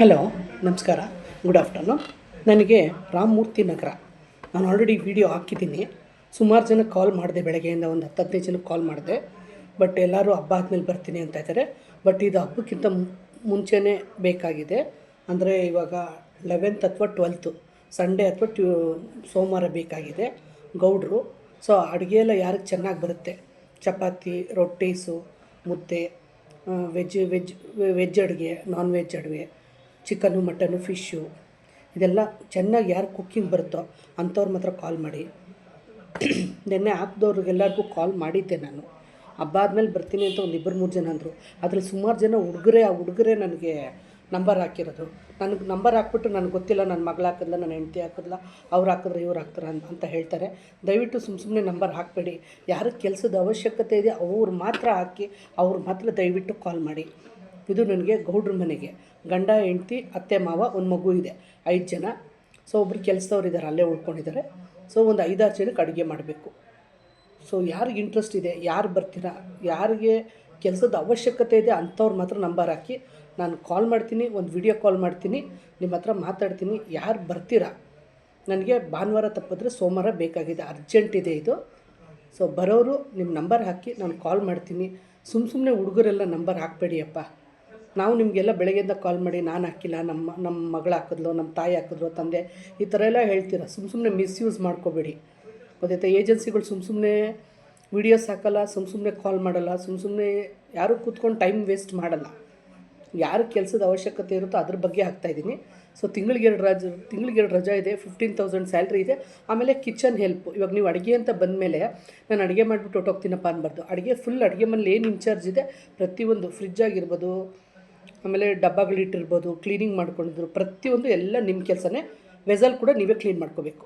Hello, ನಮಸ್ಕಾರ, good afternoon. ನನಗೆ ರಾಮಮೂರ್ತಿ ನಗರ. ನಾನು ಆಲ್ರೆಡಿ ವಿಡಿಯೋ ಹಾಕಿದ್ದೀನಿ. ಸುಮಾರು ಜನಕ್ಕೆ ಕಾಲ್ ಮಾಡಿದೆ, ಬೆಳಗ್ಗೆಯಿಂದ ಒಂದು 10-15 ಜನಕ್ಕೆ ಕಾಲ್ ಮಾಡಿದೆ. ಬಟ್ ಎಲ್ಲರೂ ಹಬ್ಬ ಆದಮೇಲೆ ಬರ್ತೀನಿ ಅಂತ ಇದ್ದಾರೆ. ಬಟ್ ಇದು ಹಬ್ಬಕ್ಕಿಂತ ಮುಂಚೆನೇ ಬೇಕಾಗಿದೆ. ಅಂದರೆ ಇವಾಗ 11th ಅಥವಾ 12th ಸಂಡೇ ಅಥವಾ ಸೋಮವಾರ ಬೇಕಾಗಿದೆ ಗೌಡ್ರು. ಸೊ ಅಡುಗೆ ಎಲ್ಲ ಯಾರಿಗೆ ಚೆನ್ನಾಗಿ ಬರುತ್ತೆ, ಚಪಾತಿ, ರೊಟ್ಟೀಸು, ಮುದ್ದೆ, ವೆಜ್ ಅಡುಗೆ, ನಾನ್ ವೆಜ್ ಅಡುಗೆ, ಚಿಕನ್ನು, ಮಟನ್ನು, ಫಿಶ್ಶು, ಇದೆಲ್ಲ ಚೆನ್ನಾಗಿ ಯಾರು ಕುಕ್ಕಿಂಗ್ ಬರುತ್ತೋ ಅಂಥವ್ರು ಮಾತ್ರ ಕಾಲ್ ಮಾಡಿ. ನೆನ್ನೆ ಹಾಕ್ದವ್ರಿಗೆಲ್ಲರಿಗೂ ಕಾಲ್ ಮಾಡಿದ್ದೆ ನಾನು. ಹಬ್ಬ ಆದಮೇಲೆ ಬರ್ತೀನಿ ಅಂತ ಒಂದು 2-3 ಜನ ಅಂದರು. ಅದ್ರಲ್ಲಿ ಸುಮಾರು ಜನ ಹುಡುಗರೇ ನನಗೆ ನಂಬರ್ ಹಾಕಿರೋದು. ನನಗೆ ನಂಬರ್ ಹಾಕ್ಬಿಟ್ಟು ನನಗೆ ಗೊತ್ತಿಲ್ಲ, ನನ್ನ ಮಗಳು ಹಾಕಿದ್ಲ, ನನ್ನ ಹೆಂಡತಿ ಹಾಕಿದ್ಲ, ಅವ್ರು ಹಾಕಿದ್ರೆ ಇವ್ರು ಹಾಕ್ತಾರೆ ಅಂತ ಹೇಳ್ತಾರೆ. ದಯವಿಟ್ಟು ಸುಮ್ಮನೆ ನಂಬರ್ ಹಾಕಬೇಡಿ. ಯಾರಿಗೆ ಕೆಲಸದ ಅವಶ್ಯಕತೆ ಇದೆ ಅವ್ರು ಮಾತ್ರ ಹಾಕಿ, ಅವ್ರು ಮಾತ್ರ ದಯವಿಟ್ಟು ಕಾಲ್ ಮಾಡಿ. ಇದು ನನಗೆ ಗೌಡ್ರ ಮನೆಗೆ ಗಂಡ, ಹೆಂಡತಿ, ಅತ್ತೆ, ಮಾವ, ಒಂದು ಮಗು ಇದೆ, 5 ಜನ. ಸೊ ಒಬ್ರು ಕೆಲಸದವ್ರು ಇದ್ದಾರೆ, ಅಲ್ಲೇ ಉಳ್ಕೊಂಡಿದ್ದಾರೆ. ಸೊ ಒಂದು 5-6 ಜನಕ್ಕೆ ಅಡುಗೆ ಮಾಡಬೇಕು. ಸೊ ಯಾರಿಗೆ ಇಂಟ್ರೆಸ್ಟ್ ಇದೆ, ಯಾರು ಬರ್ತೀರಾ, ಯಾರಿಗೆ ಕೆಲಸದ ಅವಶ್ಯಕತೆ ಇದೆ ಅಂಥವ್ರು ಮಾತ್ರ ನಂಬರ್ ಹಾಕಿ. ನಾನು ಕಾಲ್ ಮಾಡ್ತೀನಿ, ಒಂದು ವಿಡಿಯೋ ಕಾಲ್ ಮಾಡ್ತೀನಿ, ನಿಮ್ಮ ಹತ್ರ ಮಾತಾಡ್ತೀನಿ. ಯಾರು ಬರ್ತೀರಾ, ನನಗೆ ಭಾನುವಾರ ತಪ್ಪಿದ್ರೆ ಸೋಮವಾರ ಬೇಕಾಗಿದೆ, ಅರ್ಜೆಂಟ್ ಇದೆ ಇದು. ಸೊ ಬರೋರು ನಿಮ್ಮ ನಂಬರ್ ಹಾಕಿ, ನಾನು ಕಾಲ್ ಮಾಡ್ತೀನಿ. ಸುಮ್ಮನೆ ಹುಡುಗರೆಲ್ಲ ನಂಬರ್ ಹಾಕಬೇಡಿಯಪ್ಪ. ನಾವು ನಿಮಗೆಲ್ಲ ಬೆಳಗ್ಗೆಯಿಂದ ಕಾಲ್ ಮಾಡಿ ನಾನು ಹಾಕಿಲ್ಲ, ನಮ್ಮ ಮಗಳು ಹಾಕಿದ್ಲು, ನಮ್ಮ ತಾಯಿ ಹಾಕಿದ್ರು, ತಂದೆ, ಈ ಥರ ಎಲ್ಲ ಹೇಳ್ತೀರ. ಸುಮ್ಮನೆ ಮಿಸ್ಯೂಸ್ ಮಾಡ್ಕೋಬೇಡಿ. ಗೊತ್ತಾಯ್ತಾ? ಏಜೆನ್ಸಿಗಳು ಸುಮ್ಮನೆ ವೀಡಿಯೋಸ್ ಹಾಕಲ್ಲ, ಸುಮ್ಮನೆ ಕಾಲ್ ಮಾಡಲ್ಲ, ಸುಮ್ಮನೆ ಯಾರೂ ಕೂತ್ಕೊಂಡು ಟೈಮ್ ವೇಸ್ಟ್ ಮಾಡಲ್ಲ. ಯಾರು ಕೆಲಸದ ಅವಶ್ಯಕತೆ ಇರುತ್ತೋ ಅದ್ರ ಬಗ್ಗೆ ಹಾಕ್ತಾಯಿದ್ದೀನಿ. ಸೊ ತಿಂಗಳಿಗೆ 2 ರಜಾ ಇದೆ, 15,000 ಸ್ಯಾಲ್ರಿ ಇದೆ. ಆಮೇಲೆ ಕಿಚನ್ ಹೆಲ್ಪ್. ಇವಾಗ ನೀವು ಅಡುಗೆ ಅಂತ ಬಂದಮೇಲೆ ನಾನು ಅಡುಗೆ ಮಾಡಿಬಿಟ್ಟು ಹೊಟ್ಟೋಗ್ತೀನಪ್ಪ ಅನ್ಬಾರ್ದು. ಅಡುಗೆ ಮನೇಲಿ ಏನು ಇನ್ಚಾರ್ಜ್ ಇದೆ ಪ್ರತಿಯೊಂದು, ಫ್ರಿಜ್ ಆಗಿರ್ಬೋದು, ಆಮೇಲೆ ಡಬ್ಬಗಳಿಟ್ಟಿರ್ಬೋದು, ಕ್ಲೀನಿಂಗ್ ಮಾಡ್ಕೊಂಡಿದ್ರು, ಪ್ರತಿಯೊಂದು ಎಲ್ಲ ನಿಮ್ಮ ಕೆಲಸನೇ. ವೆಸಲ್ ಕೂಡ ನೀವೇ ಕ್ಲೀನ್ ಮಾಡ್ಕೋಬೇಕು.